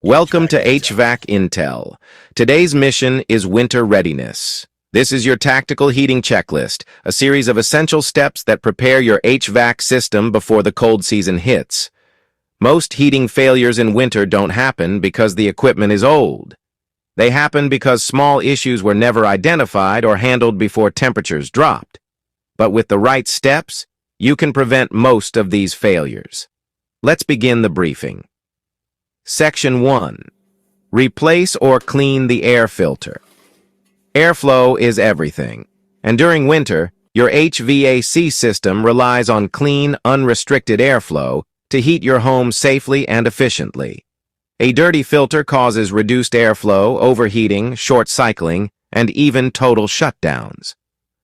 Welcome to HVAC Intel. Today's mission is winter readiness. This is your tactical heating checklist, a series of essential steps that prepare your HVAC system before the cold season hits. Most heating failures in winter don't happen because the equipment is old. They happen because small issues were never identified or handled before temperatures dropped. But with the right steps, you can prevent most of these failures. Let's begin the briefing. Section 1. Replace or clean the air filter. Airflow is everything, and during winter, your HVAC system relies on clean, unrestricted airflow to heat your home safely and efficiently. A dirty filter causes reduced airflow, overheating, short cycling, and even total shutdowns.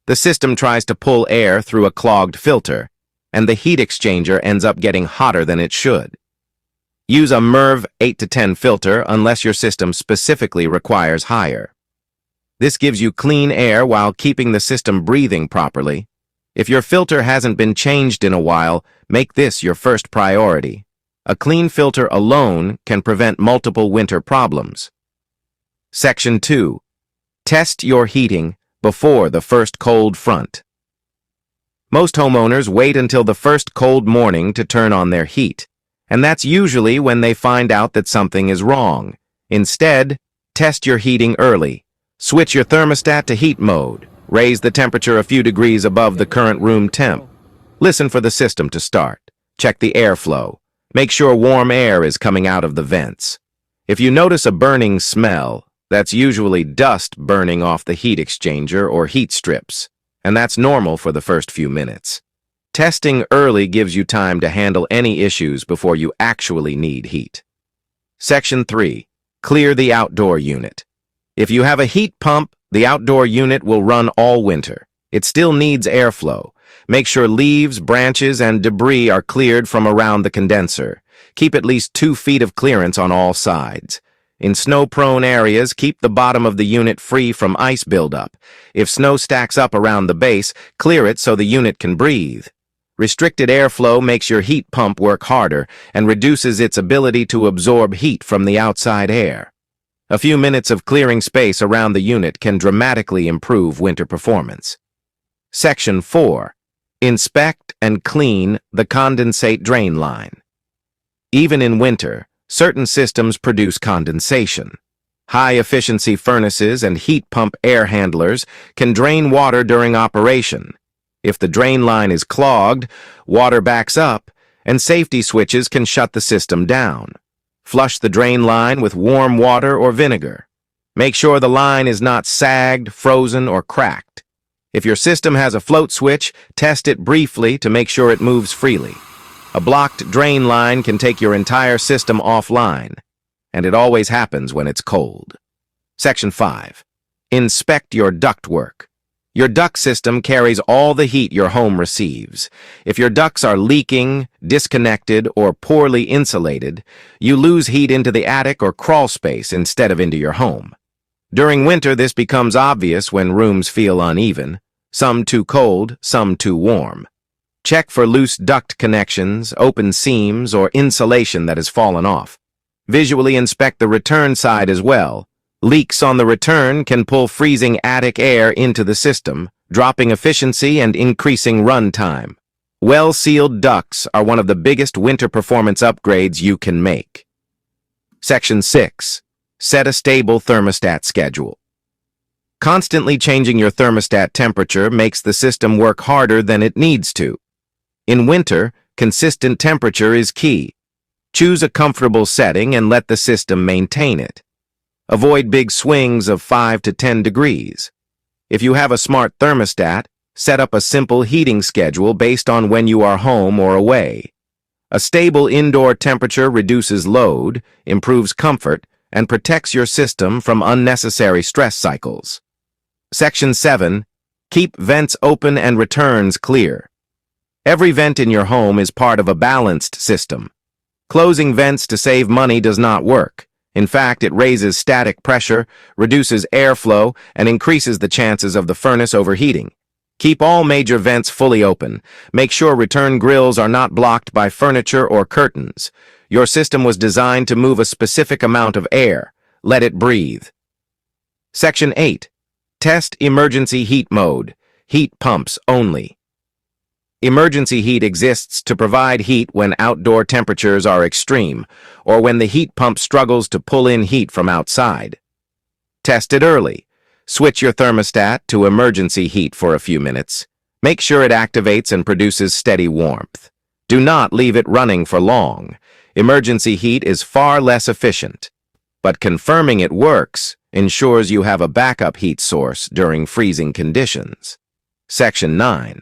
The system tries to pull air through a clogged filter, and the heat exchanger ends up getting hotter than it should. Use a MERV 8 to 10 filter unless your system specifically requires higher. This gives you clean air while keeping the system breathing properly. If your filter hasn't been changed in a while, make this your first priority. A clean filter alone can prevent multiple winter problems. Section 2. Test your heating before the first cold front. Most homeowners wait until the first cold morning to turn on their heat, and that's usually when they find out that something is wrong. Instead, test your heating early. Switch your thermostat to heat mode. Raise the temperature a few degrees above the current room temp. Listen for the system to start. Check the airflow. Make sure warm air is coming out of the vents. If you notice a burning smell, that's usually dust burning off the heat exchanger or heat strips, and that's normal for the first few minutes. Testing early gives you time to handle any issues before you actually need heat. Section 3. Clear the outdoor unit. If you have a heat pump, the outdoor unit will run all winter. It still needs airflow. Make sure leaves, branches, and debris are cleared from around the condenser. Keep at least 2 feet of clearance on all sides. In snow-prone areas, keep the bottom of the unit free from ice buildup. If snow stacks up around the base, clear it so the unit can breathe. Restricted airflow makes your heat pump work harder and reduces its ability to absorb heat from the outside air. A few minutes of clearing space around the unit can dramatically improve winter performance. Section 4. Inspect and clean the condensate drain line. Even in winter, certain systems produce condensation. High-efficiency furnaces and heat pump air handlers can drain water during operation. If the drain line is clogged, water backs up, and safety switches can shut the system down. Flush the drain line with warm water or vinegar. Make sure the line is not sagged, frozen, or cracked. If your system has a float switch, test it briefly to make sure it moves freely. A blocked drain line can take your entire system offline, and it always happens when it's cold. Section 5. Inspect your ductwork. Your duct system carries all the heat your home receives. If your ducts are leaking, disconnected, or poorly insulated, you lose heat into the attic or crawl space instead of into your home. During winter, this becomes obvious when rooms feel uneven, some too cold, some too warm. Check for loose duct connections, open seams, or insulation that has fallen off. Visually inspect the return side as well. Leaks on the return can pull freezing attic air into the system, dropping efficiency and increasing run time. Well-sealed ducts are one of the biggest winter performance upgrades you can make. Section 6. Set a stable thermostat schedule. Constantly changing your thermostat temperature makes the system work harder than it needs to. In winter, consistent temperature is key. Choose a comfortable setting and let the system maintain it. Avoid big swings of 5 to 10 degrees. If you have a smart thermostat, set up a simple heating schedule based on when you are home or away. A stable indoor temperature reduces load, improves comfort, and protects your system from unnecessary stress cycles. Section 7. Keep vents open and returns clear. Every vent in your home is part of a balanced system. Closing vents to save money does not work. In fact, it raises static pressure, reduces airflow, and increases the chances of the furnace overheating. Keep all major vents fully open. Make sure return grills are not blocked by furniture or curtains. Your system was designed to move a specific amount of air. Let it breathe. Section 8. Test emergency heat mode. Heat pumps only. Emergency heat exists to provide heat when outdoor temperatures are extreme, or when the heat pump struggles to pull in heat from outside. Test it early. Switch your thermostat to emergency heat for a few minutes. Make sure it activates and produces steady warmth. Do not leave it running for long. Emergency heat is far less efficient, but confirming it works ensures you have a backup heat source during freezing conditions. Section 9.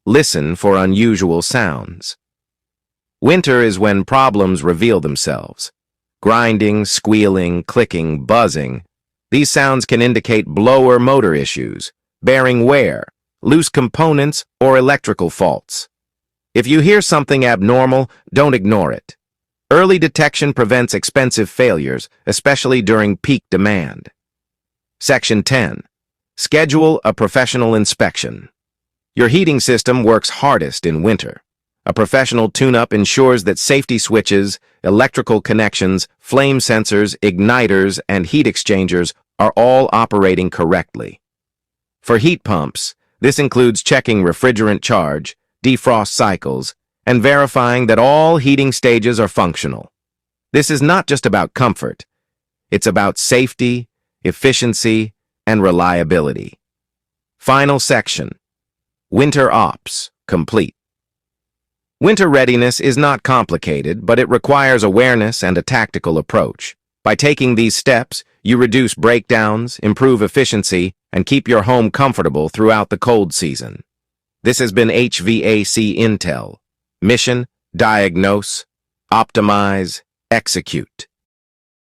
Listen for unusual sounds. Winter is when problems reveal themselves. Grinding, squealing, clicking, buzzing. These sounds can indicate blower motor issues, bearing wear, loose components, or electrical faults. If you hear something abnormal, don't ignore it. Early detection prevents expensive failures, especially during peak demand. Section 10. Schedule a professional inspection. Your heating system works hardest in winter. A professional tune-up ensures that safety switches, electrical connections, flame sensors, igniters, and heat exchangers are all operating correctly. For heat pumps, this includes checking refrigerant charge, defrost cycles, and verifying that all heating stages are functional. This is not just about comfort. It's about safety, efficiency, and reliability. Final section. Winter Ops, complete. Winter readiness is not complicated, but it requires awareness and a tactical approach. By taking these steps, you reduce breakdowns, improve efficiency, and keep your home comfortable throughout the cold season. This has been HVAC Intel. Mission, diagnose, optimize, execute.